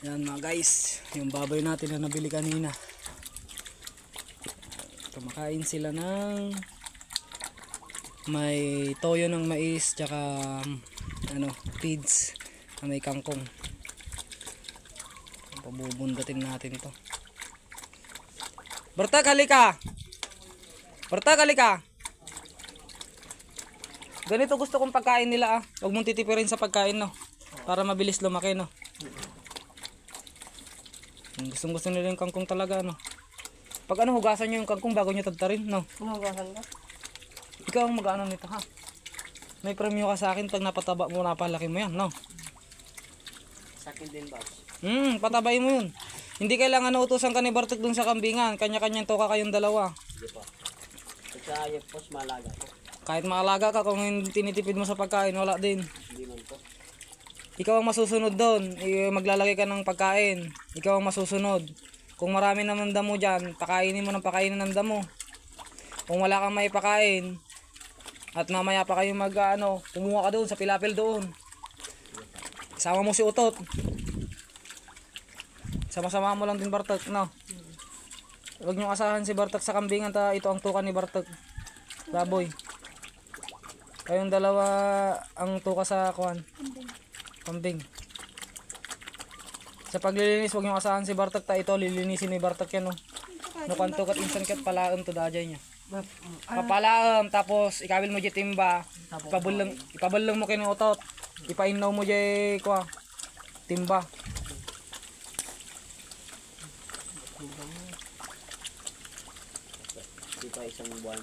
Yan mga guys, yung baboy natin na nabili kanina. Kumakain sila ng may toyo ng mais tsaka feeds na may kangkong. Pabubundatin natin to. Bartak, halika! Bartak, halika! Ganito gusto kong pagkain nila ah. Huwag mong titipirin sa pagkain no. Para mabilis lumaki no. Gusto nila yung kangkong talaga no. Pag hugasan nyo yung kangkong bago nyo tadtarin no. Hugasan ka? Ikaw ang mag-ano nito ha. May premyo ka sa akin pag napataba mo, napalaki mo yan no. Sa akin din boss. Patabay mo yun. Hindi kailangan na utusan ka ni Bartek dun sa kambingan. Kanya-kanyang toka kayong dalawa. Hindi po. Sa ayop po, malaga po. Kahit maalaga ka, kung hindi tinitipid mo sa pagkain, wala din. Hindi man po. Ikaw ang masusunod doon. Maglalagay ka ng pagkain. Ikaw ang masusunod. Kung marami naman damo dyan, pakainin mo ng pakainin ng damo. Kung wala kang may pakain, at mamaya pa kayo kumuha ka doon sa pilapil doon. Isama mo si Utot. Sama-sama mo lang din Bartek, no? Huwag nyo asahan si Bartek sa kambingan, ito ang tuka ni Bartek. Baboy. Kayong dalawa ang tuka sa kambing. Sa paglilinis, huwag nyo asahan si Bartek, ito lilinisin ni Bartek yan, no? Nukanto kat insan kat palaam to dajay niya. Papalaam, tapos ikawil mo dyan timba. Ipabalang mo kinuutot. Ipainaw mo dyan timba. Di pa isang buwan.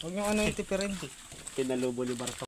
Huwag mo yung tipirin. Pinalubo ni Bartok.